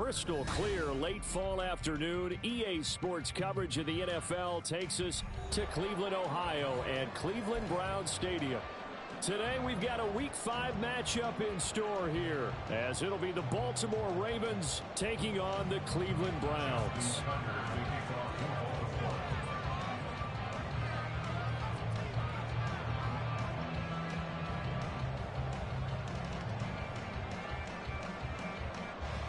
crystal clear late fall afternoon. EA Sports coverage of the NFL takes us to Cleveland, Ohio, and Cleveland Browns Stadium. Today we've got a Week 5 matchup in store here, as it'll be the Baltimore Ravens taking on the Cleveland Browns.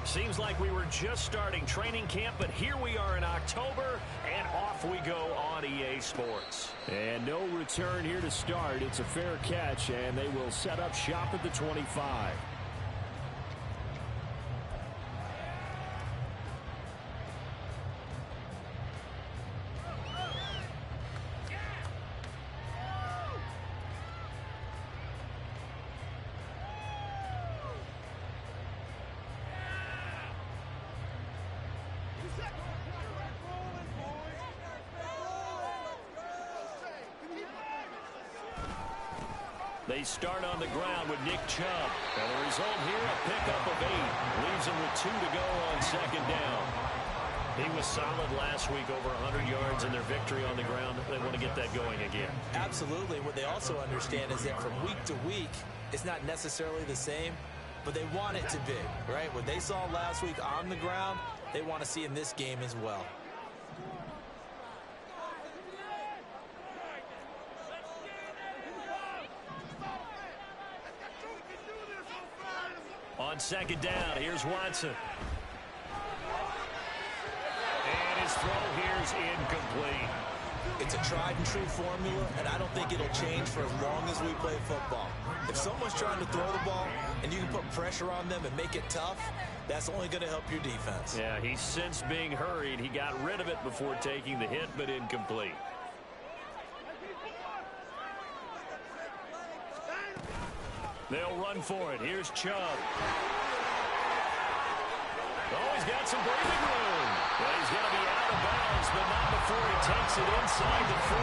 Seems like we were just starting training camp, but here we are in October, and off we go on EA Sports. And no return here to start. It's a fair catch, and they will set up shop at the 25. They start on the ground with Nick Chubb. And the result here, a pickup of 8. Leaves him with 2 to go on second down. He was solid last week, over 100 yards in their victory on the ground. They want to get that going again. Absolutely. What they also understand is that from week to week, it's not necessarily the same, but they want it to be, right? What they saw last week on the ground, they want to see in this game as well. On second down, here's Watson. And his throw here's incomplete. It's a tried and true formula, and I don't think it'll change for as long as we play football. If someone's trying to throw the ball and you can put pressure on them and make it tough, that's only going to help your defense. Yeah, he's since being hurried. He got rid of it before taking the hit, but incomplete. They'll run for it. Here's Chubb. Oh, he's got some breathing room. Well, he's going to be out of bounds, but not before he takes it inside the 40.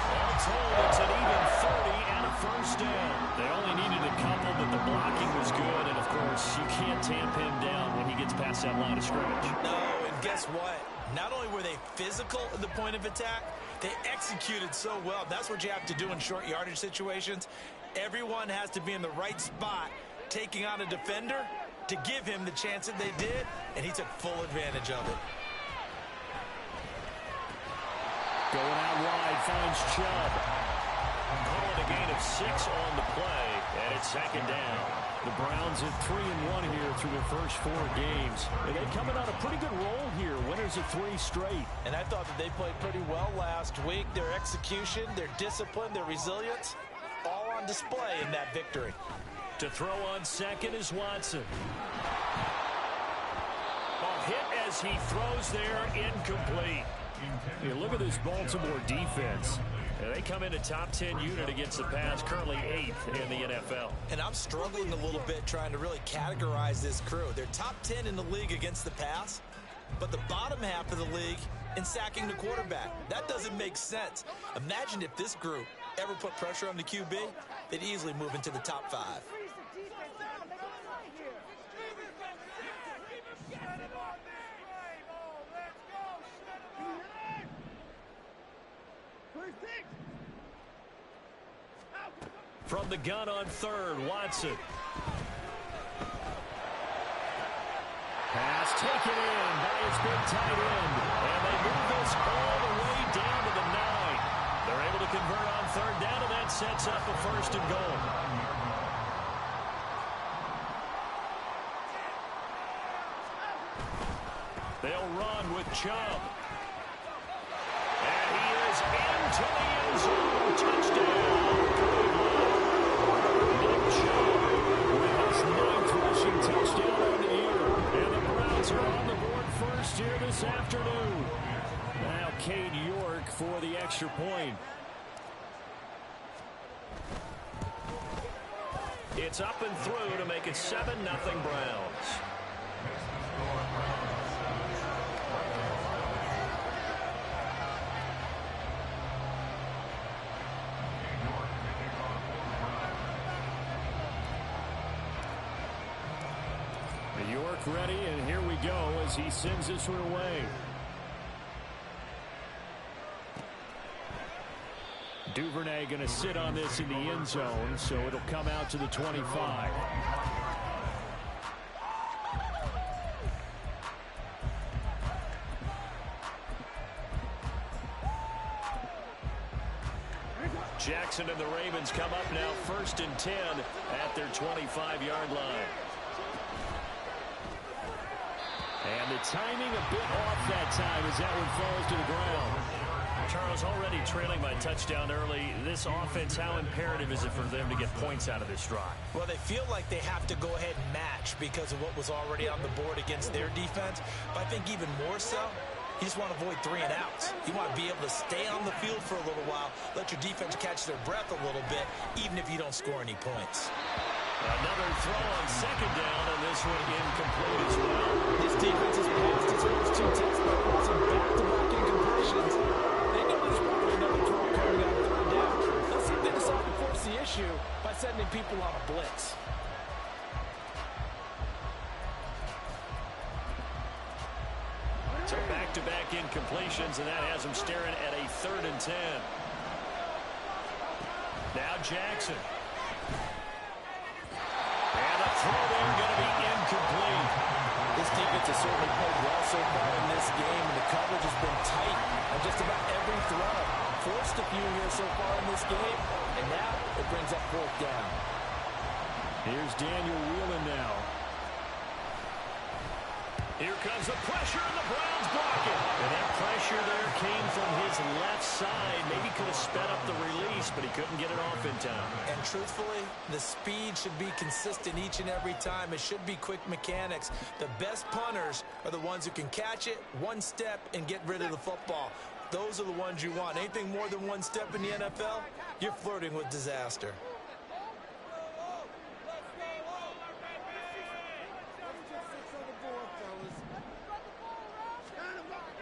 All told, it's an even 30 and a first down. They only needed a couple, but the blocking was good. And, of course, you can't tamp him down when he gets past that line of scrimmage. No, and guess what? Not only were they physical at the point of attack, they executed so well. That's what you have to do in short yardage situations. Everyone has to be in the right spot, taking on a defender to give him the chance that they did, and he took full advantage of it. Going out wide, finds Chubb. Calling a gain of 6 on the play, and it's second down. The Browns at 3-1 here through their first 4 games. And they're coming on a pretty good roll here. Winners of 3 straight. And I thought that they played pretty well last week. Their execution, their discipline, their resilience, all on display in that victory. To throw on second is Watson. A hit as he throws there, incomplete. Hey, look at this Baltimore defense. They come in a top 10 unit against the pass, currently 8th in the NFL. And I'm struggling a little bit trying to really categorize this crew. They're top 10 in the league against the pass, but the bottom half of the league in sacking the quarterback. That doesn't make sense. Imagine if this group ever put pressure on the QB, they'd easily move into the top 5. From the gun on third, Watson. Pass taken in by his big tight end. And they move this all the way down to the 9. They're able to convert on third down, and that sets up a first and goal. They'll run with Chubb. And he is into the end zone. Touchdown. Nick Chubb with his 9th rushing touchdown on the year. And the Browns are on the board first here this afternoon. Now Cade York for the extra point. It's up and through to make it 7-0 Browns. York ready, and here we go. as he sends this one away. Duvernay going to sit on this in the end zone, so it'll come out to the 25. Jackson and the Ravens come up now 1st and 10 at their 25-yard line. And the timing a bit off that time as that one falls to the ground. Charles, already trailing by touchdown early. This offense, how imperative is it for them to get points out of this drive? Well, they feel like they have to go ahead and match because of what was already on the board against their defense. But I think even more so, you just want to avoid 3 and outs. You want to be able to stay on the field for a little while, let your defense catch their breath a little bit, even if you don't score any points. Another throw on 2nd down, and this one incomplete as well. This defense has passed its first 2 tests by causing back-to-back incompletions. They know there's probably another throw coming out of 3rd down. Let's see if they decide to force the issue by sending people on a blitz. So back-to-back incompletions, and that has them staring at a 3rd and 10. Now Jackson. And a throw in going to be incomplete. This defense has certainly played well so far in this game, and the coverage has been tight on just about every throw. Forced a few here so far in this game, and now it brings up 4th down. Here's Daniel Whelan now. Here comes the pressure, and the Browns block it. And that pressure there came from his left side. Maybe could have sped up the release, but he couldn't get it off in time. And truthfully, the speed should be consistent each and every time. It should be quick mechanics. The best punters are the ones who can catch it, 1 step, and get rid of the football. Those are the ones you want. Anything more than 1 step in the NFL, you're flirting with disaster.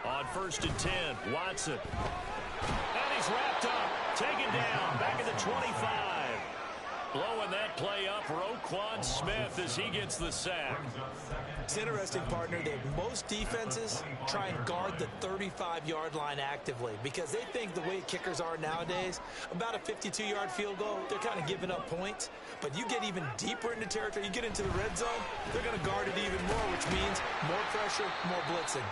On 1st and 10, Watson. And he's wrapped up, taken down, back at the 25. Blowing that play up, Roquan Smith as he gets the sack. It's interesting, partner, that most defenses try and guard the 35-yard line actively because they think the way kickers are nowadays, about a 52-yard field goal, they're kind of giving up points. But you get even deeper into territory, you get into the red zone, they're going to guard it even more, which means more pressure, more blitzing.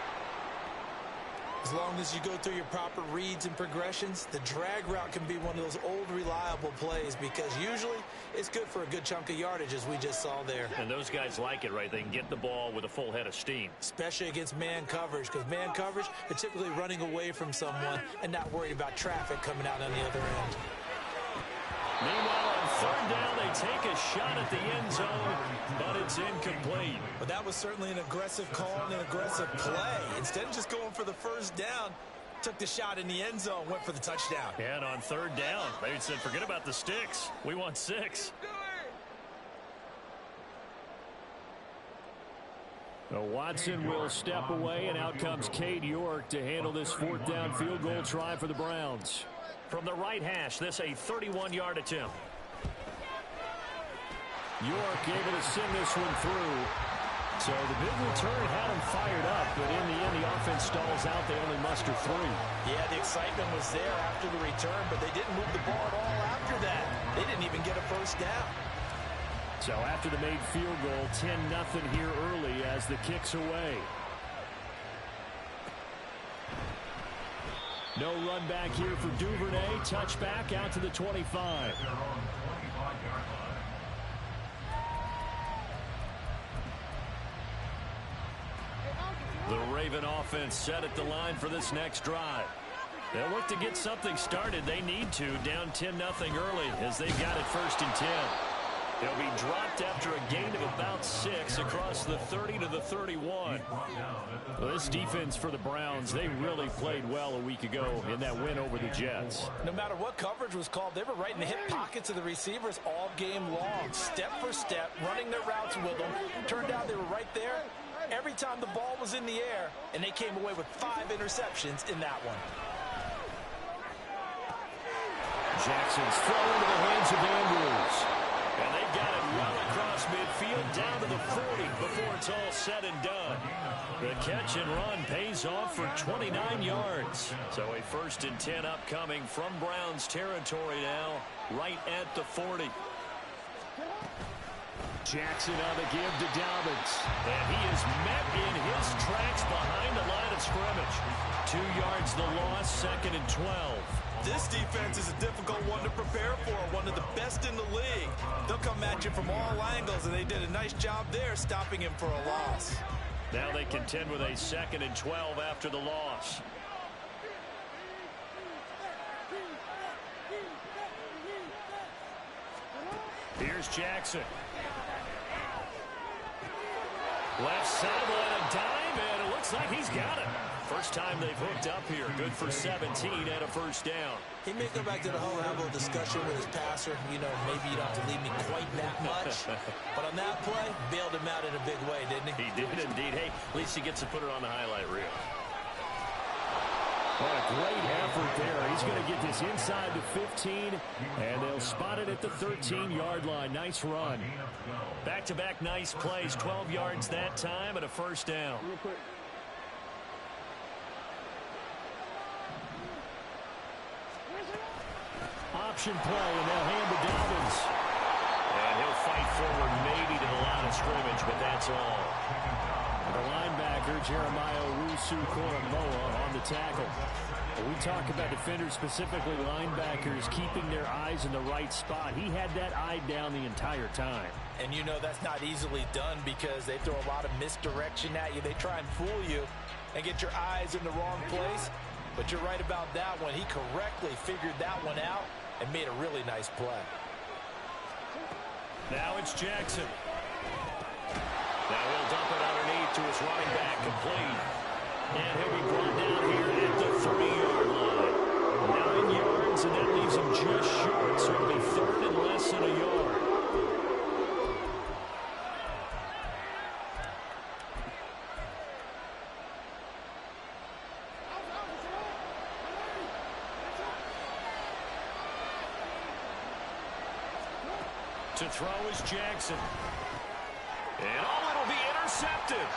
As long as you go through your proper reads and progressions, the drag route can be one of those old reliable plays because usually it's good for a good chunk of yardage as we just saw there. And those guys like it, right? They can get the ball with a full head of steam. Especially against man coverage because man coverage, they're typically running away from someone and not worried about traffic coming out on the other end. Meanwhile, on 3rd down, they take a shot at the end zone, but it's incomplete. But that was certainly an aggressive call and an aggressive play. Instead of just going for the 1st down, took the shot in the end zone, went for the touchdown. And on 3rd down, they said, forget about the sticks. We want 6. Now Watson will step away, and out comes Cade York to handle this 4th down field goal try for the Browns. From the right hash, this a 31-yard attempt. York able to send this one through. So the big return had him fired up, but in the end, the offense stalls out. They only muster 3. Yeah, the excitement was there after the return, but they didn't move the ball at all after that. They didn't even get a 1st down. So after the made field goal, 10-0 here early as the kick's away. No run back here for Duvernay. Touchback out to the 25. The Raven offense set at the line for this next drive. They'll look to get something started. They need to, down 10-0 early as they've got it 1st and 10. They'll be dropped after a gain of about 6 across the 30 to the 31. Well, this defense for the Browns, they really played well a week ago in that win over the Jets. No matter what coverage was called, they were right in the hip pockets of the receivers all game long, step for step, running their routes with them. Turned out they were right there every time the ball was in the air, and they came away with 5 interceptions in that one. Jackson's throw into the hands of Andrews. And they got it well across midfield down to the 40 before it's all said and done. The catch and run pays off for 29 yards. So a 1st and 10 upcoming from Browns territory now, right at the 40. Jackson on the give to Dobbins. And he is met in his tracks behind the line of scrimmage. 2 yards the loss, 2nd and 12. This defense is a difficult one to prepare for, one of the best in the league. They'll come at you from all angles, and they did a nice job there stopping him for a loss. Now they contend with a 2nd and 12 after the loss. Here's Jackson. Left sideline, a dive, and it looks like he's got it. First time they've hooked up here. Good for 17 and a 1st down. He may go back to the whole have a little discussion with his passer. You know, maybe you don't have to leave me quite that much. But on that play, bailed him out in a big way, didn't he? He did indeed. Hey, at least he gets to put it on the highlight reel. What a great effort there. He's going to get this inside the 15, and they'll spot it at the 13-yard line. Nice run. Back-to-back nice plays. 12 yards that time and a 1st down. Option play, and they'll hand to Dobbins. And he'll fight forward maybe to the line of scrimmage, but that's all. The linebacker, Jeremiah Owusu-Koramoah, on the tackle. When we talk about defenders, specifically linebackers, keeping their eyes in the right spot. He had that eye down the entire time. And you know that's not easily done because they throw a lot of misdirection at you. They try and fool you and get your eyes in the wrong place. But you're right about that one. He correctly figured that one out and made a really nice play. Now it's Jackson. Now he'll dump it underneath to his running back, complete. And he'll be brought down here at the 3-yard line. 9 yards, and that leaves him just short, so it'll be 3rd and less than a yard. To throw is Jackson. And it'll be intercepted.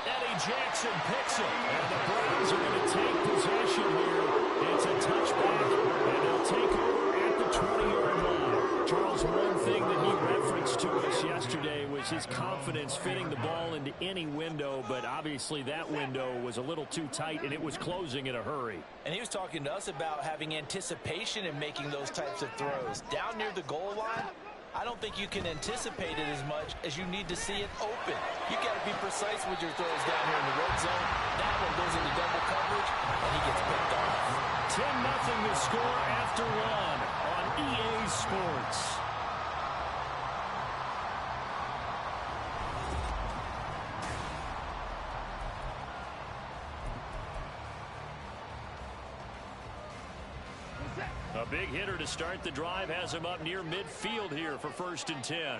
Eddie Jackson picks it. And the Browns are going to take possession here. It's a touchback, and they'll take over at the 20-yard line. Charles, one thing that he referenced to us yesterday was his confidence fitting the ball into any window, but obviously that window was a little too tight, and it was closing in a hurry. And he was talking to us about having anticipation in making those types of throws. Down near the goal line, I don't think you can anticipate it as much as you need to see it open. You got to be precise with your throws down here in the red zone. That one goes into double coverage, and he gets picked off. 10-0 to score after one on EA Sports. A big hitter to start the drive has him up near midfield here for 1st and 10.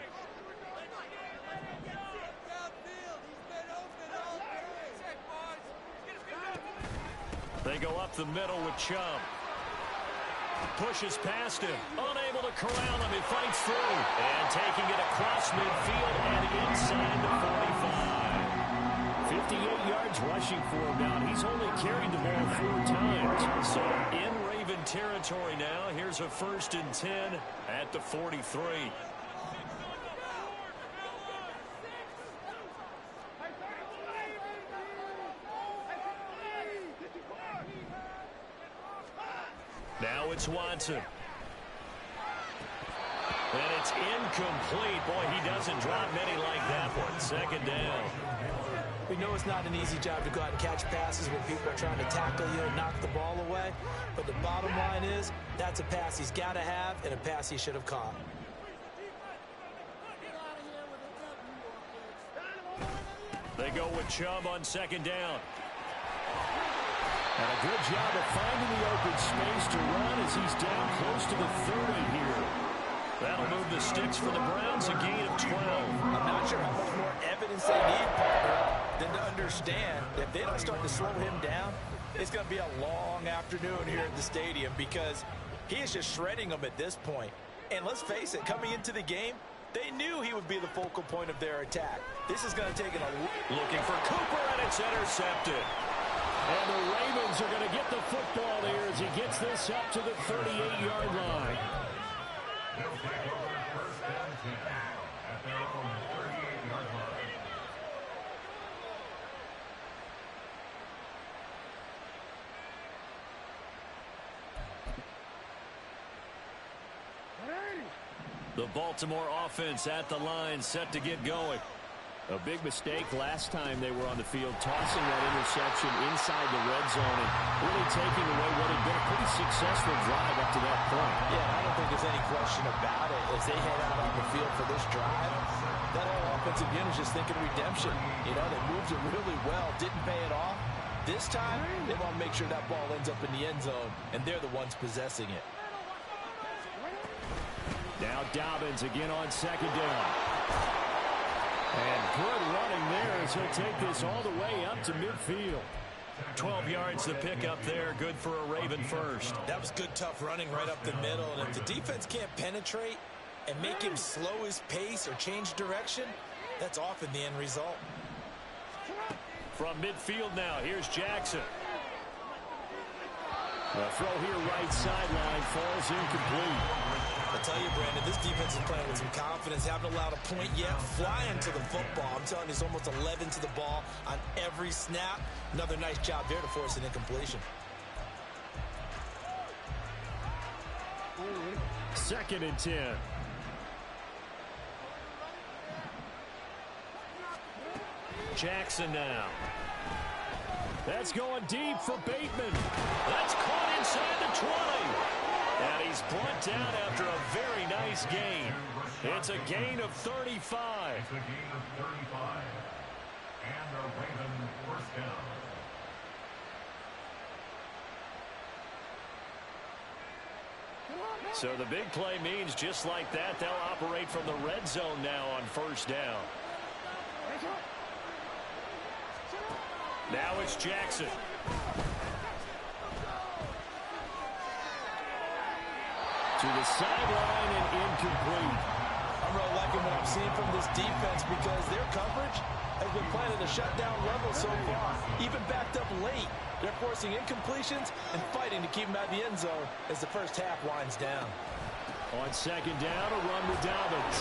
They go up the middle with Chubb. Pushes past him. Unable to corral him. He fights through. And taking it across midfield and inside the 45. 58 yards rushing for him now. He's only carried the ball 4 times. So in Raven territory now. Here's a 1st and 10 at the 43. Now it's Watson. And it's incomplete. Boy, he doesn't drop many like that one. 2nd down. We know it's not an easy job to go out and catch passes when people are trying to tackle you and knock the ball away. But the bottom line is that's a pass he's got to have and a pass he should have caught. They go with Chubb on 2nd down. And a good job of finding the open space to run as he's down close to the 30 here. That'll move the sticks for the Browns, a gain of 12. I'm not sure how much more evidence they need, partner, than to understand that if they don't start to slow him down, it's going to be a long afternoon here at the stadium because he is just shredding them at this point. And let's face it, coming into the game, They knew he would be the focal point of their attack. This is going to take it a... Looking for Cooper, and it's intercepted. And the Ravens are going to get the football here as he gets this up to the 38-yard line. The Baltimore offense at the line, set to get going. A big mistake last time they were on the field, tossing that interception inside the red zone and really taking away what had been a pretty successful drive up to that point. Yeah, I don't think there's any question about it. As they head out on the field for this drive, that whole offensive unit is just thinking redemption. You know, they moved it really well, didn't pay it off. This time, they want to make sure that ball ends up in the end zone, and they're the ones possessing it. Now Dobbins again on second down. And good running there as he'll take this all the way up to midfield. 12 yards to pick up there. Good for a Raven first. That was good, tough running right up the middle. And if the defense can't penetrate and make him slow his pace or change direction, that's often the end result. From midfield now, here's Jackson. A throw here right sideline falls incomplete. I tell you, Brandon, this defense is playing with some confidence. Haven't allowed a point yet. Flying to the football. I'm telling you, it's almost 11 to the ball on every snap. Another nice job there to force an incompletion. Second and 10. Jackson now. That's going deep for Bateman. That's caught inside the 20. And he's brought down after a very nice gain. It's a gain of 35. It's a gain of 35. And a Raven first down. So the big play means just like that, they'll operate from the red zone now on first down. Now it's Jackson. To the sideline and incomplete. I'm really liking what I'm seeing from this defense because their coverage has been playing at a shutdown level so far. Even backed up late, they're forcing incompletions and fighting to keep them out of the end zone as the first half winds down. On second down, a run with Dobbins.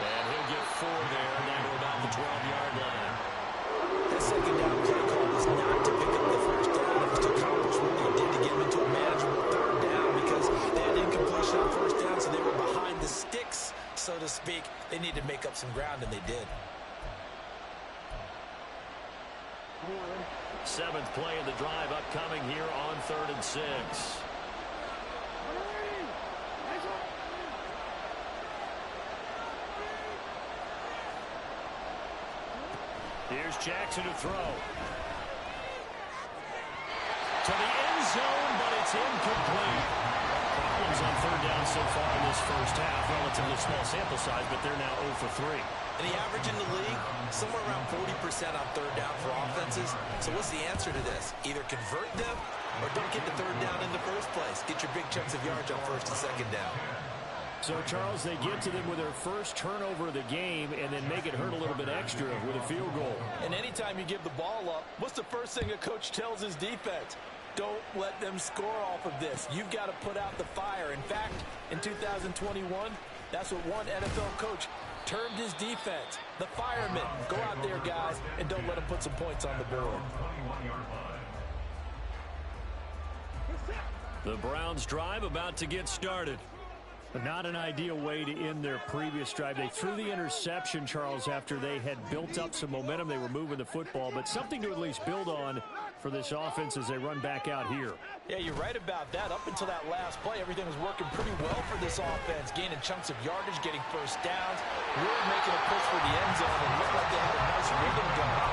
And he'll get 4 there, down to about the 12-yard line. That second down play call was not to pick up the first down. It was to accomplish what they did to get them into a manageable third down because they had incompletion on first down, so they were behind the sticks, so to speak. They needed to make up some ground, and they did. 7th play of the drive upcoming here on 3rd and 6. Here's Jackson to throw. To the end zone, but it's incomplete. Problems on 3rd down so far in this first half. Relatively small sample size, but they're now 0 for 3. And the average in the league, somewhere around 40% on 3rd down for offenses. So what's the answer to this? Either convert them or don't get the 3rd down in the first place. Get your big chunks of yards on 1st and 2nd down. So, Charles, they get to them with their first turnover of the game and then make it hurt a little bit extra with a field goal. And anytime you give the ball up, what's the first thing a coach tells his defense? Don't let them score off of this. You've got to put out the fire. In fact, in 2021, that's what one NFL coach termed his defense. The firemen. Go out there, guys, and don't let them put some points on the board. The Browns drive about to get started. But not an ideal way to end their previous drive. They threw the interception, Charles, after they had built up some momentum. They were moving the football, but something to at least build on for this offense as they run back out here. Yeah, you're right about that. Up until that last play, everything was working pretty well for this offense, gaining chunks of yardage, getting first downs, really making a push for the end zone, and looked like they had a nice rhythm going.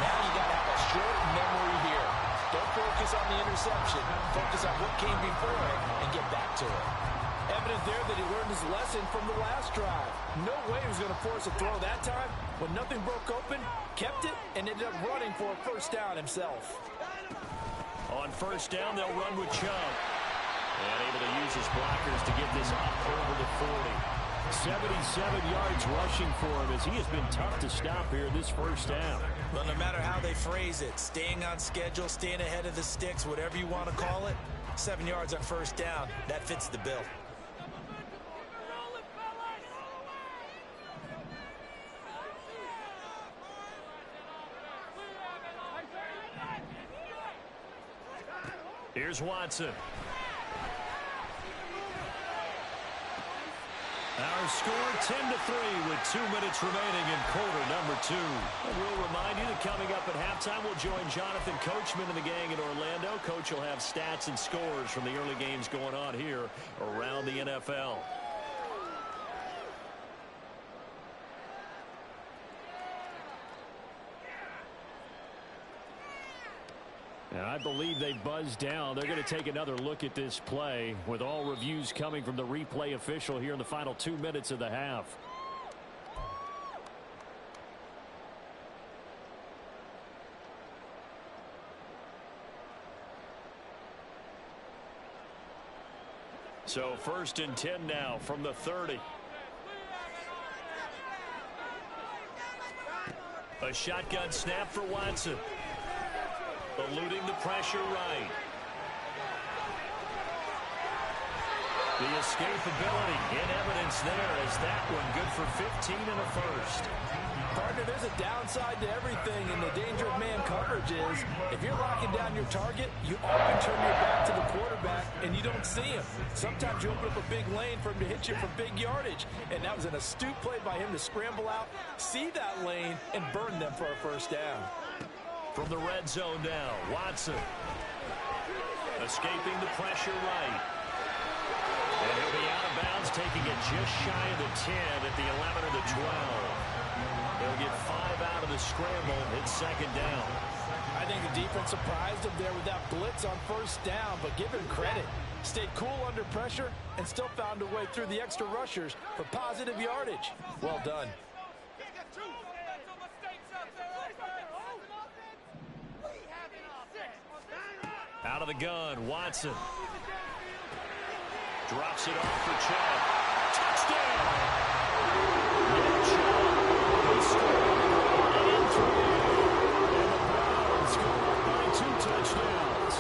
Now you got to have a short memory here. Don't focus on the interception. Focus on what came before it and get back to it. Evidence there that he learned his lesson from the last drive. No way he was going to force a throw that time. When nothing broke open, kept it, and ended up running for a first down himself. On first down, they'll run with Chubb. And able to use his blockers to get this up over the 40. 77 yards rushing for him as he has been tough to stop here this first down. Well, no matter how they phrase it, staying on schedule, staying ahead of the sticks, whatever you want to call it, 7 yards on first down, that fits the bill. Here's Watson. Our score 10-3 with 2 minutes remaining in quarter number 2. And we'll remind you that coming up at halftime, we'll join Jonathan Coachman and the gang in Orlando. Coach will have stats and scores from the early games going on here around the NFL. And I believe they buzzed down. They're going to take another look at this play with all reviews coming from the replay official here in the final 2 minutes of the half. So 1st and 10 now from the 30. A shotgun snap for Watson. Eluding the pressure right. The escapability in evidence there as that one good for 15 and a first. Partner, there's a downside to everything, and the danger of man coverage is if you're locking down your target, you often turn your back to the quarterback and you don't see him. Sometimes you open up a big lane for him to hit you for big yardage, and that was an astute play by him to scramble out, see that lane, and burn them for a first down. From the red zone now, Watson. Escaping the pressure right. And he'll be out of bounds, taking it just shy of the 10 at the 11 or the 12. They'll get 5 out of the scramble. It's 2nd down. I think the defense surprised him there with that blitz on first down, but give him credit. Stayed cool under pressure and still found a way through the extra rushers for positive yardage. Well done. Out of the gun, Watson. Drops it off for Chubb. Touchdown! Nick Chubb. He scored and 3. And the Browns go up by 2 touchdowns.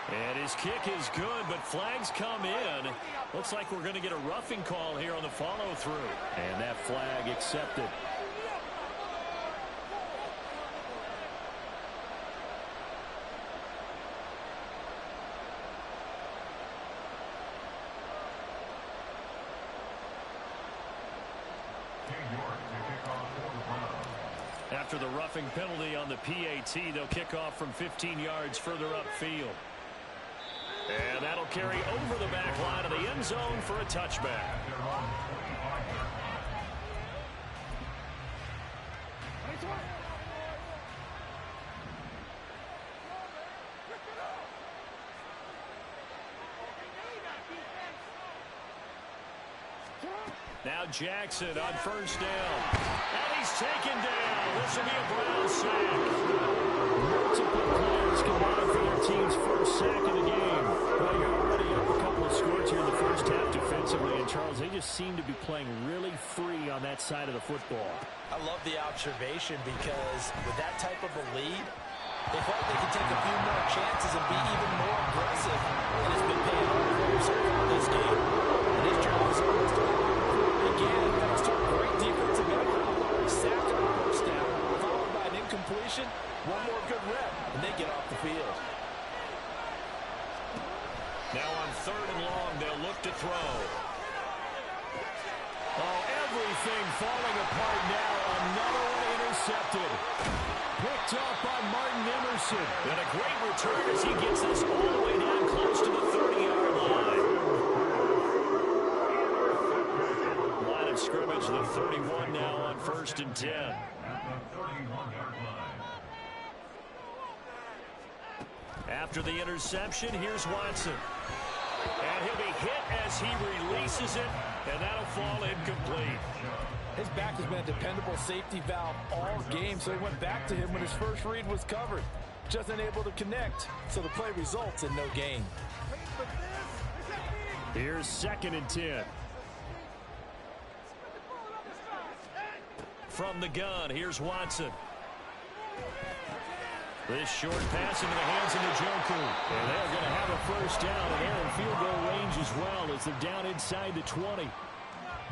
And his kick is good, but flags come in. Looks like we're going to get a roughing call here on the follow-through. And that flag accepted. After the roughing penalty on the PAT, they'll kick off from 15 yards further upfield. And that'll carry over the back line of the end zone for a touchback. Now Jackson on first down. And he's taken down. This will be a Brown sack. Multiple players combined for their team's first sack of the game. Well, you're already up a couple of scores here in the first half defensively. And, Charles, they just seem to be playing really free on that side of the football. I love the observation because with that type of a lead, they felt like they could take a few more chances and be even more aggressive. And it's been paying off so far this game. And this job is almost again, thanks to a great defensive effort. Sacked on first down, followed by an incompletion. One more good rep, and they get off the field. Now on 3rd and long, they'll look to throw. Oh, everything falling apart now. Another one intercepted. Picked off by Martin Emerson. And a great return as he gets this all the way down close to the 30-yard line. Line of scrimmage, the 31 now on 1st and 10. After the interception, here's Watson. And he'll be hit as he releases it, and that'll fall incomplete. His back has been a dependable safety valve all game, so he went back to him when his first read was covered. just unable to connect, so the play results in no gain. Here's 2nd and 10. From the gun, here's Watson. This short pass into the hands of Njoku. And they're going to have a first down, and they're in field goal range as well as they're down inside the 20.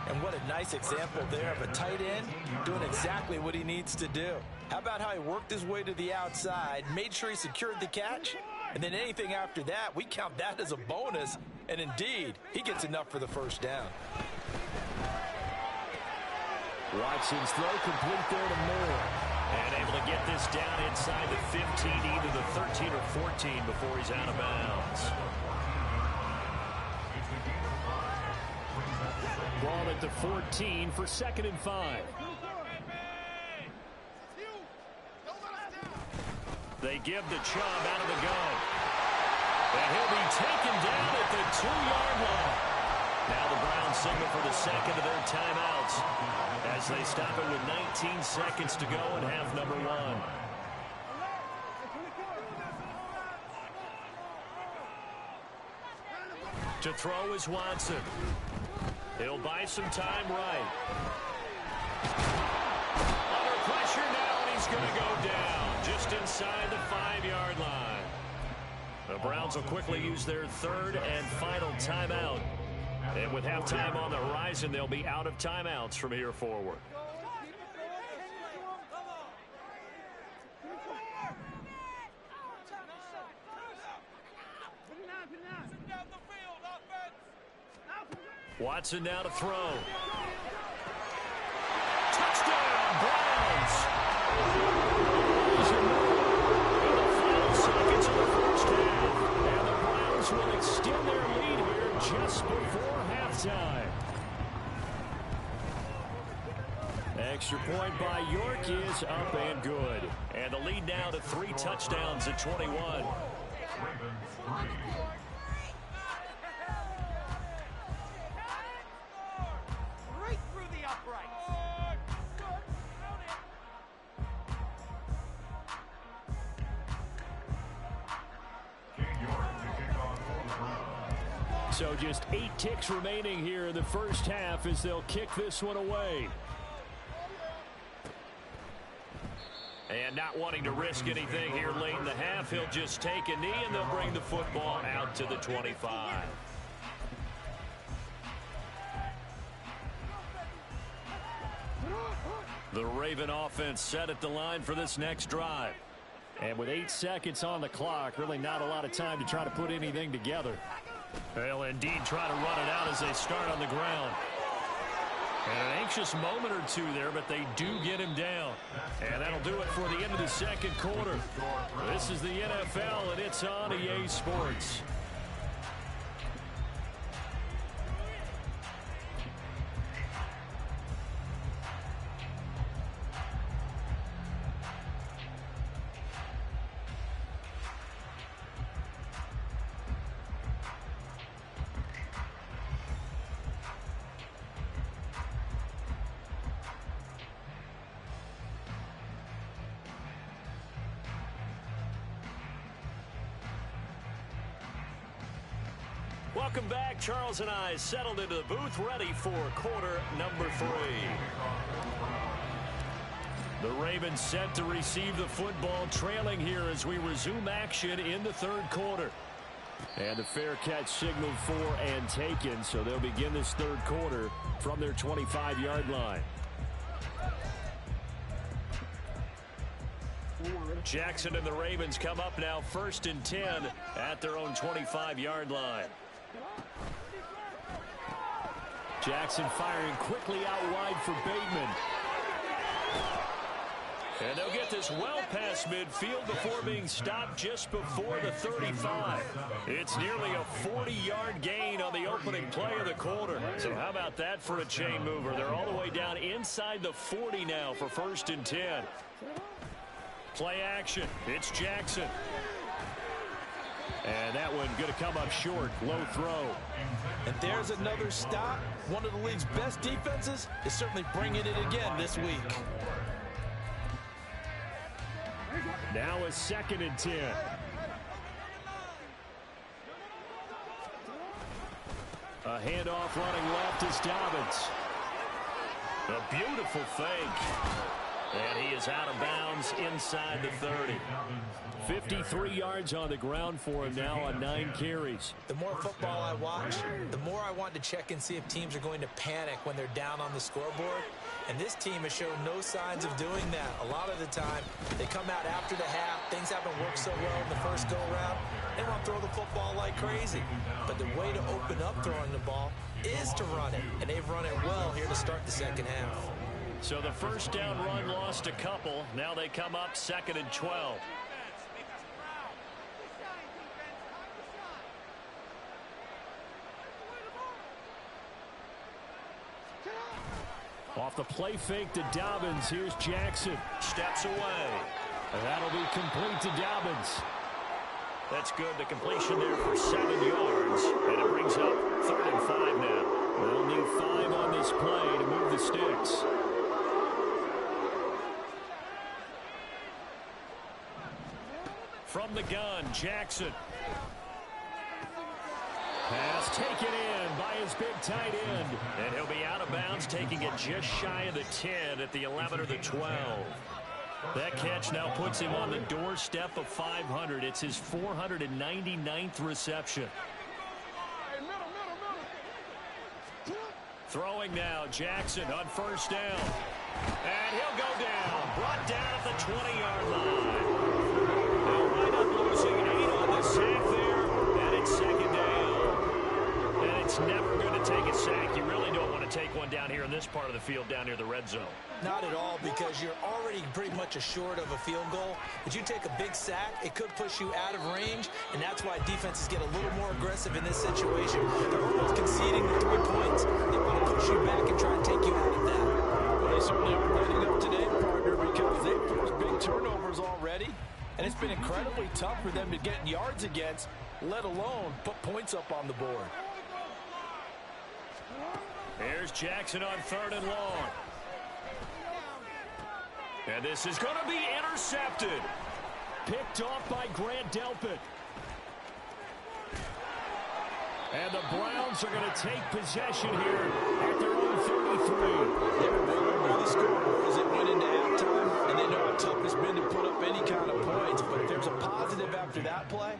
And what a nice example there of a tight end doing exactly what he needs to do. How about how he worked his way to the outside, made sure he secured the catch, and then anything after that, we count that as a bonus. And indeed, he gets enough for the first down. Watson's throw complete there to Moore. And able to get this down inside the 15, either the 13 or 14 before he's out of bounds. Ball at the 14 for 2nd and 5. They give the Chubb out of the gun. And he'll be taken down at the 2-yard line. Now the Browns signal for the second of their timeouts as they stop it with 19 seconds to go in half number 1. To throw is Watson. He'll buy some time right. Under pressure now, and he's going to go down just inside the 5-yard line. The Browns will quickly use their 3rd and final timeout. And with halftime on the horizon, they'll be out of timeouts from here forward. Watson now to throw. Touchdown, Browns! In the final seconds of the first half. And the Browns will extend their lead here just before halftime. Extra point by York is up and good. And the lead now to 3 touchdowns at 21. Right through the uprights. So just 8 ticks remaining here in the first half as they'll kick this one away. And not wanting to risk anything here late in the half, he'll just take a knee and they'll bring the football out to the 25. The Raven offense set at the line for this next drive. And with 8 seconds on the clock, really not a lot of time to try to put anything together. They'll indeed try to run it out as they start on the ground. And an anxious moment or two there, but they do get him down. And that'll do it for the end of the second quarter. This is the NFL, and it's on EA Sports. Welcome back. Charles and I settled into the booth, ready for quarter number 3. The Ravens set to receive the football, trailing here as we resume action in the third quarter. And the fair catch signaled for and taken, so they'll begin this third quarter from their 25-yard line. Jackson and the Ravens come up now 1st and 10 at their own 25-yard line. Jackson firing quickly out wide for Bateman. And they'll get this well past midfield before being stopped just before the 35. It's nearly a 40-yard gain on the opening play of the quarter. So how about that for a chain mover? They're all the way down inside the 40 now for 1st and 10. Play action. It's Jackson. And that one going to come up short. Low throw. And there's another stop. One of the league's best defenses is certainly bringing it again this week. Now a 2nd and 10. A handoff running left is Dobbins. A beautiful fake. And he is out of bounds inside the 30. 53 yards on the ground for him now on 9 carries. The more football I watch, the more I want to check and see if teams are going to panic when they're down on the scoreboard. And this team has shown no signs of doing that. A lot of the time, they come out after the half. Things haven't worked so well in the first go-around. They want to throw the football like crazy. But the way to open up throwing the ball is to run it. And they've run it well here to start the second half. So the first down run lost a couple. Now they come up 2nd and 12. Off the play fake to Dobbins. Here's Jackson. Steps away. And that'll be complete to Dobbins. That's good. The completion there for 7 yards. And it brings up 3rd and 5 now. They'll need 5 on this play to move the sticks. From the gun, Jackson. Pass taken in by his big tight end. And he'll be out of bounds, taking it just shy of the 10 at the 11 or the 12. That catch now puts him on the doorstep of 500. It's his 499th reception. Throwing now, Jackson on first down. And he'll go down. Brought down at the 20-yard line. They'll wind up losing 8 on the sack there. And it's 2nd down. And it's never going to take a sack. You really don't want to take one down here in this part of the field, down near the red zone. Not at all, because you're already pretty much assured of a field goal. But you take a big sack, it could push you out of range, and that's why defenses get a little more aggressive in this situation. They're almost conceding the 3 points. They want to push you back and try and take you out of that. Well, they certainly aren't letting up today, partner, because they've forced big turnovers already, and it's been incredibly tough for them to get yards against, let alone put points up on the board. Here's Jackson on 3rd and long. And this is going to be intercepted. Picked off by Grant Delpit. And the Browns are going to take possession here at their own 33. They were rolling on the scoreboard as it went into halftime, and they know how tough it's been to put up any kind of points. But if there's a positive after that play,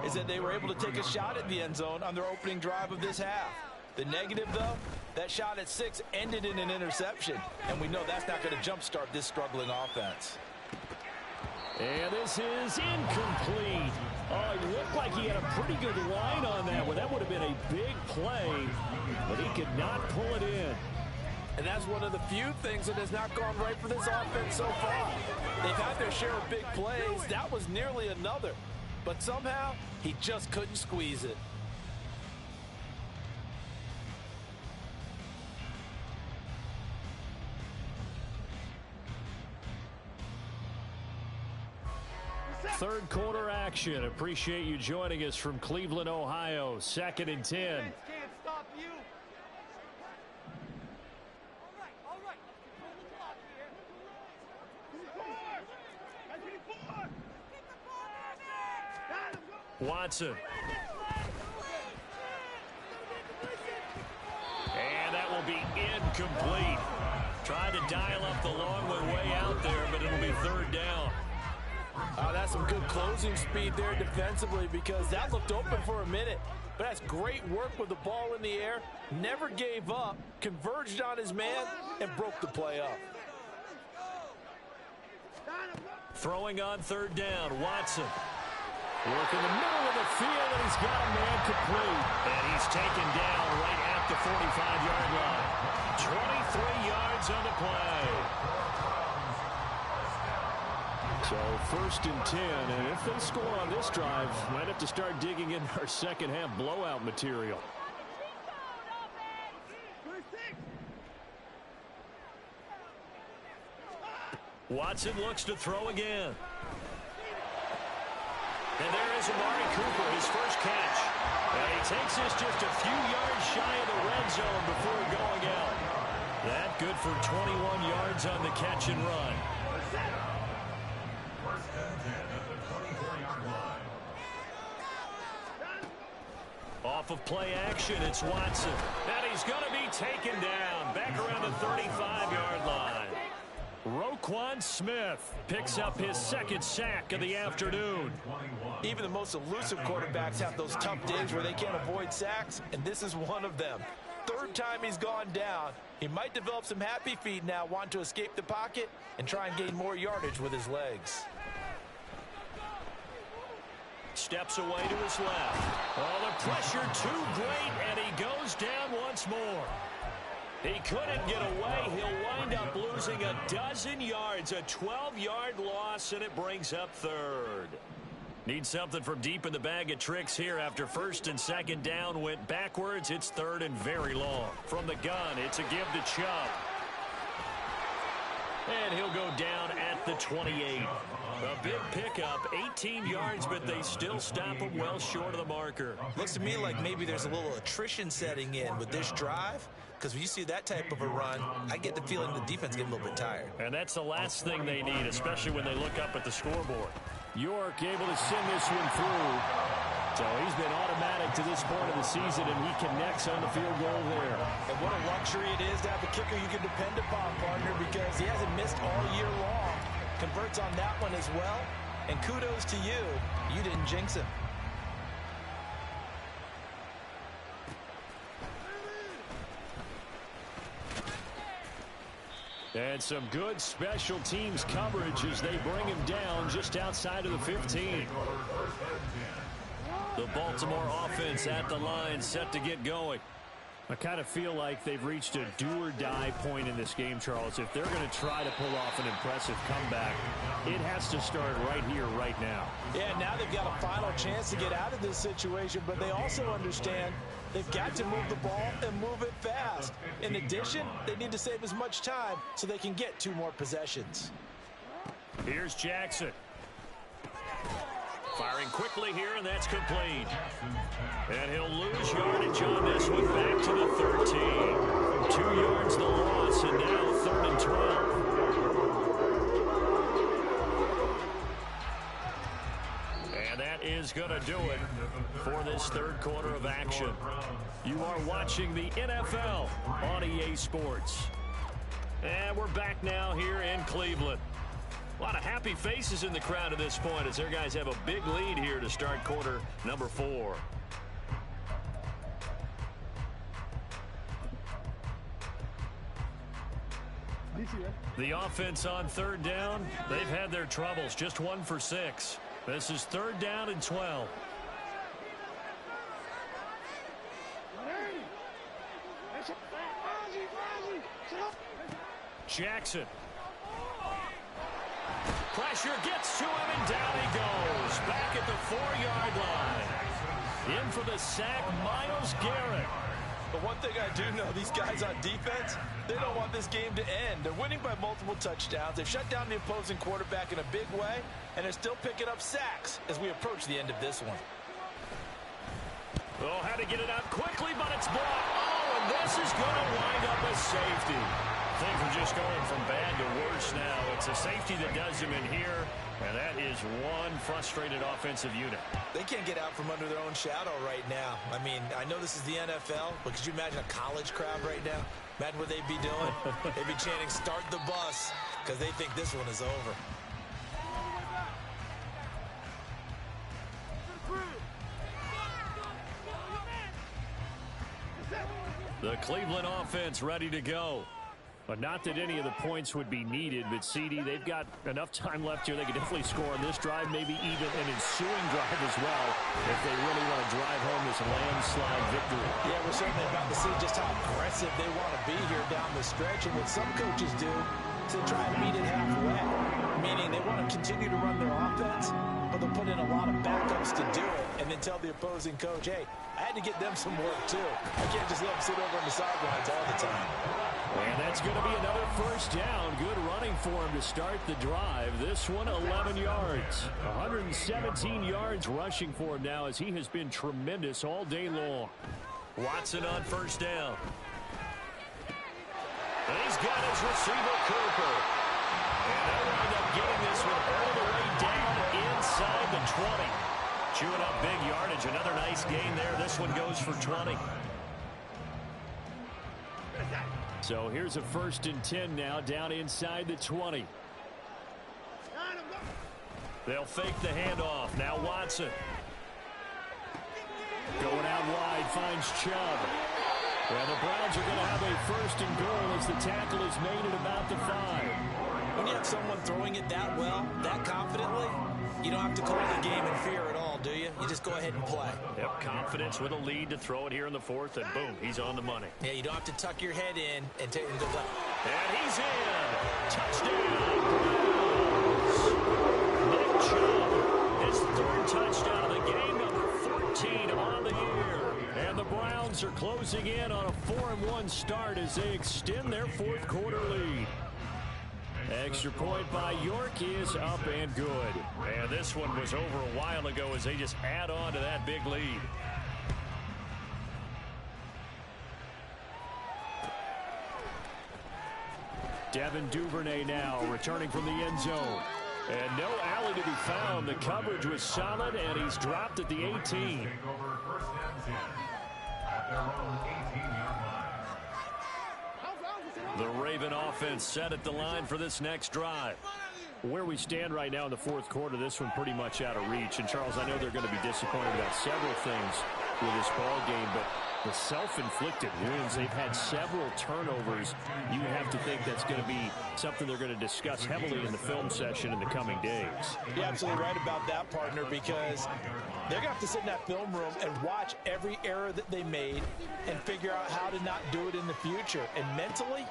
is that they were able to take a shot at the end zone on their opening drive of this half. The negative, though, that shot at 6 ended in an interception, and we know that's not going to jumpstart this struggling offense. And this is incomplete. Oh, it looked like he had a pretty good line on that one. That would have been a big play, but he could not pull it in. And that's one of the few things that has not gone right for this offense so far. They've had their share of big plays. That was nearly another. But somehow, he just couldn't squeeze it. Third quarter action. Appreciate you joining us from Cleveland, Ohio. 2nd and 10. Can't stop you. All right. Control the clock here. Watson. And that will be incomplete. Trying to dial up the long way out there, but it'll be 3rd down. That's some good closing speed there defensively, because that looked open for a minute. But that's great work with the ball in the air. Never gave up, converged on his man, and broke the play up. Throwing on 3rd down, Watson. Work in the middle of the field, and he's got a man complete. And he's taken down right at the 45-yard line. 23 yards on the play. So 1st and 10, and if they score on this drive, might have to start digging in our second half blowout material. Watson looks to throw again. And there is Amari Cooper, his first catch. And he takes this just a few yards shy of the red zone before going out. That good for 21 yards on the catch and run. off of play action. It's Watson. And he's going to be taken down back around the 35-yard line. Roquan Smith picks up his second sack of the afternoon. Even the most elusive quarterbacks have those tough days where they can't avoid sacks, and this is one of them. Third time he's gone down. He might develop some happy feet now, wanting to escape the pocket and try and gain more yardage with his legs. Steps away to his left. Oh, the pressure too great, and he goes down once more. He couldn't get away. He'll wind up losing a dozen yards, a 12-yard loss, and it brings up third. Need something from deep in the bag of tricks here after first and second down went backwards. It's third and very long. From the gun, it's a give to Chubb. And he'll go down at the 28. A big pickup, 18 yards, but they still stop him well short of the marker. Looks to me like maybe there's a little attrition setting in with this drive, because when you see that type of a run, I get the feeling the defense getting a little bit tired. And that's the last thing they need, especially when they look up at the scoreboard. York able to send this one through. So he's been automatic to this point of the season, and he connects on the field goal there. And what a luxury it is to have a kicker you can depend upon, partner, because he hasn't missed all year long. Converts on that one as well. And kudos to you. You didn't jinx him. And some good special teams coverage as they bring him down just outside of the 15. The Baltimore offense at the line, set to get going. I kind of feel like they've reached a do-or-die point in this game, Charles. If they're going to try to pull off an impressive comeback, it has to start right here, right now. Yeah, now they've got a final chance to get out of this situation, but they also understand they've got to move the ball and move it fast. In addition, they need to save as much time so they can get 2 more possessions. Here's Jackson. Firing quickly here, and that's complete. And he'll lose yardage on this one, back to the 13. 2 yards the loss, and now 3rd and 12. And that is going to do it for this third quarter of action. You are watching the NFL on EA Sports. And we're back now here in Cleveland. A lot of happy faces in the crowd at this point as their guys have a big lead here to start quarter number 4. The offense on 3rd down, they've had their troubles, just 1 for 6. This is 3rd down and 12. Jackson. Pressure gets to him, and down he goes. Back at the 4-yard line. In for the sack, Myles Garrett. But one thing I do know, these guys on defense, they don't want this game to end. They're winning by multiple touchdowns. They've shut down the opposing quarterback in a big way, and they're still picking up sacks as we approach the end of this one. Oh, had to get it out quickly, but it's blocked. Oh, and this is going to wind up a safety. Things are just going from bad to worse now. It's a safety that does him in here, and that is one frustrated offensive unit. They can't get out from under their own shadow right now. I mean, I know this is the NFL, but could you imagine a college crowd right now? Imagine what they'd be doing. They'd be chanting, "Start the bus," because they think this one is over. The Cleveland offense ready to go. But not that any of the points would be needed, but CD, they've got enough time left here. They could definitely score on this drive, maybe even an ensuing drive as well, if they really want to drive home this landslide victory. Yeah, we're certainly about to see just how aggressive they want to be here down the stretch. And what some coaches do is they try to meet it halfway, meaning they want to continue to run their offense, but they'll put in a lot of backups to do it, and then tell the opposing coach, hey, I had to get them some work too. I can't just let them sit over on the sidelines all the time. And that's going to be another first down. Good running for him to start the drive. This one, 11 yards. 117 yards rushing for him now as he has been tremendous all day long. Watson on first down. And he's got his receiver, Cooper. And they'll wind up getting this one all the way down inside the 20. Chewing up big yardage. Another nice gain there. This one goes for 20. So here's a 1st and 10 now, down inside the 20. They'll fake the handoff. Now Watson. Going out wide, finds Chubb. And the Browns are going to have a 1st and goal as the tackle is made at about the 5. When you have someone throwing it that well, that confidently, you don't have to call the game in fear at all, do you? You just go ahead and play. Yep, confidence with a lead to throw it here in the 4th, and boom, he's on the money. Yeah, you don't have to tuck your head in and take and go play. And he's in. Touchdown, Browns. Nick Chubb, his 3rd touchdown of the game, number 14 on the year. And the Browns are closing in on a 4-1 start as they extend their 4th quarter lead. Extra point by York is up and good. And this one was over a while ago as they just add on to that big lead. Devin Duvernay now returning from the end zone. And no alley to be found. The coverage was solid, and he's dropped at the 18. Take over 1st and 10 at their own 18-yard line. The Raven offense set at the line for this next drive. Where we stand right now in the 4th quarter, this one pretty much out of reach. And, Charles, I know they're going to be disappointed about several things with this ball game, but the self-inflicted wounds, they've had several turnovers. You have to think that's going to be something they're going to discuss heavily in the film session in the coming days. You're absolutely right about that, partner, because they're going to have to sit in that film room and watch every error that they made and figure out how to not do it in the future. And mentally,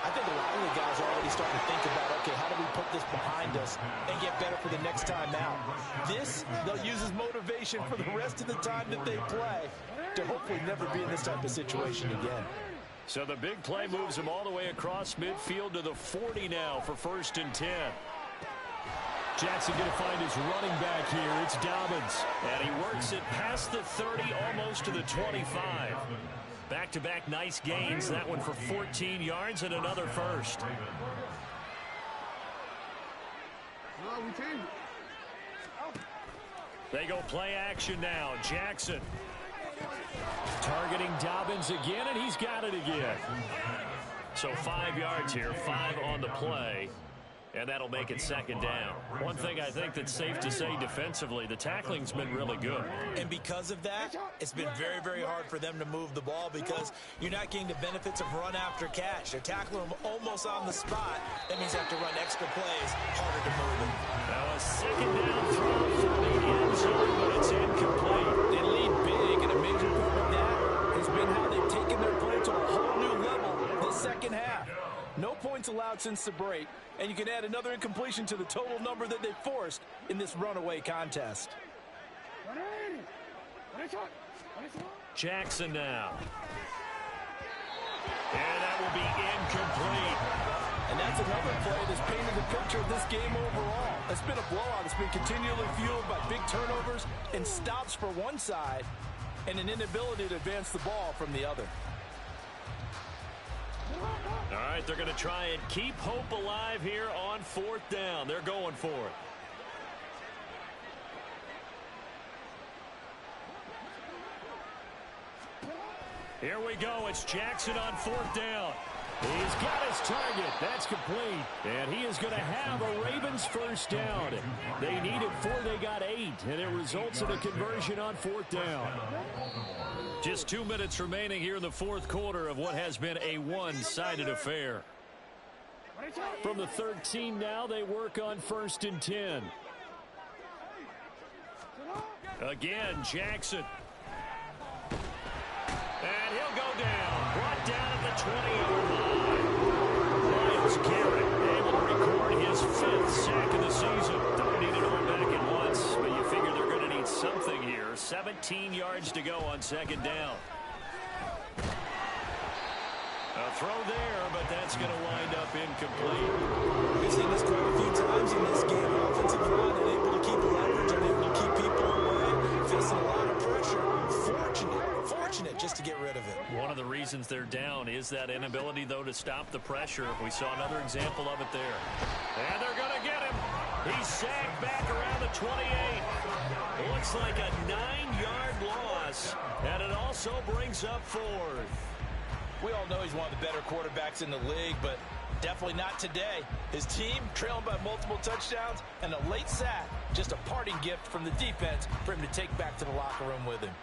I think a lot of the guys are already starting to think about, okay, how do we put this behind us and get better for the next time out? This, they'll use as motivation for the rest of the time that they play to hopefully never be in this type of situation again. So the big play moves him all the way across midfield to the 40 now for 1st and 10. Jackson going to find his running back here. It's Dobbins. And he works it past the 30, almost to the 25. Back-to-back nice gains. That one for 14 yards and another 1st. They go play action now. Jackson. Targeting Dobbins again, and he's got it again. So 5 yards here, 5 on the play. And that'll make it 2nd down. One thing I think that's safe to say defensively, the tackling's been really good. And because of that, it's been very, very hard for them to move the ball because you're not getting the benefits of run after catch. They're tackling them almost on the spot. That means they have to run extra plays, harder to move it. Now a 2nd down throw for the end zone, but it's incomplete. They lead big, and a major part of that has been how they've taken their play to a whole new level the 2nd half. No points allowed since the break, and you can add another incompletion to the total number that they forced in this runaway contest. Jackson now. And that will be incomplete. And that's another play that's painted the picture of this game overall. It's been a blowout. It's been continually fueled by big turnovers and stops for one side and an inability to advance the ball from the other. All right, they're going to try and keep hope alive here on 4th down. They're going for it. Here we go. It's Jackson on 4th down. He's got his target. That's complete. And he is going to have a Ravens 1st down. They needed 4. They got 8. And it results in a conversion on 4th down. Just 2 minutes remaining here in the 4th quarter of what has been a one-sided affair. From the 13 now, they work on 1st and 10. Again, Jackson. And he'll go down. Brought down at the 20-yard line. Myles Garrett able to record his 5th sack of the season. Don't need it all back at once, but you figure they're going to need something here. 17 yards to go on 2nd down. A throw there, but that's going to wind up incomplete. We've seen this quite a few times in this game. Offensive line unable to keep leverage, unable to keep people away, facing a lot of pressure. Fortunate just to get rid of it. One of the reasons they're down is that inability, though, to stop the pressure. We saw another example of it there. And they're going to get him. He's sacked back around the 28. Looks like a 9-yard loss, and it also brings up 4th. We all know he's one of the better quarterbacks in the league, but definitely not today. His team trailing by multiple touchdowns, and a late sack, just a parting gift from the defense for him to take back to the locker room with him.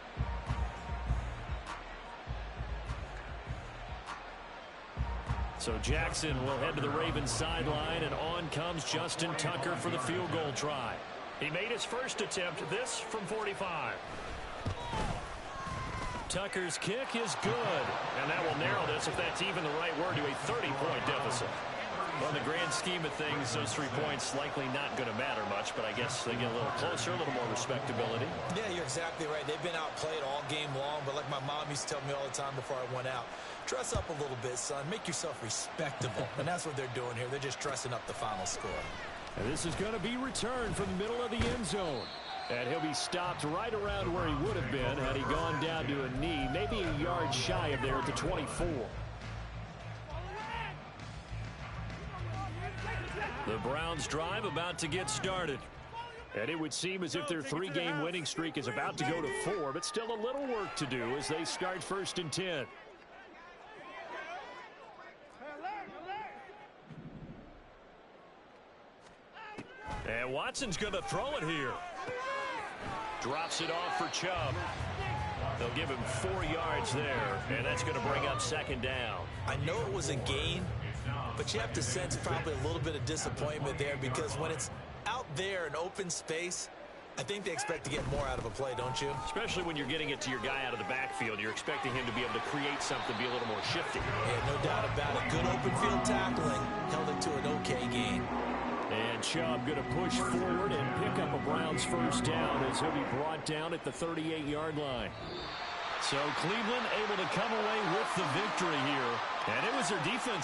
So Jackson will head to the Ravens sideline, and on comes Justin Tucker for the field goal try. He made his first attempt, this from 45. Tucker's kick is good, and that will narrow this, if that's even the right word, to a 30-point deficit. Well, in the grand scheme of things, those 3 points likely not going to matter much, but I guess they get a little closer, a little more respectability. Yeah, you're exactly right. They've been outplayed all game long, but like my mom used to tell me all the time before I went out, dress up a little bit, son. Make yourself respectable. And that's what they're doing here. They're just dressing up the final score. And this is going to be returned from the middle of the end zone. And he'll be stopped right around where he would have been had he gone down to a knee, maybe a yard shy of there at the 24. The Browns drive about to get started. And it would seem as if their 3-game winning streak is about to go to 4, but still a little work to do as they start 1st and 10. And Watson's going to throw it here. Drops it off for Chubb. They'll give him 4 yards there, and that's going to bring up 2nd down. I know it was a gain, but you have to sense probably a little bit of disappointment there, because when it's out there in open space, I think they expect to get more out of a play, don't you? Especially when you're getting it to your guy out of the backfield. You're expecting him to be able to create something, be a little more shifty. Yeah, no doubt about it. Good open field tackling. Held it to an okay gain. And Chubb going to push forward and pick up a Browns 1st down as he'll be brought down at the 38-yard line. So Cleveland able to come away with the victory here. And it was their defense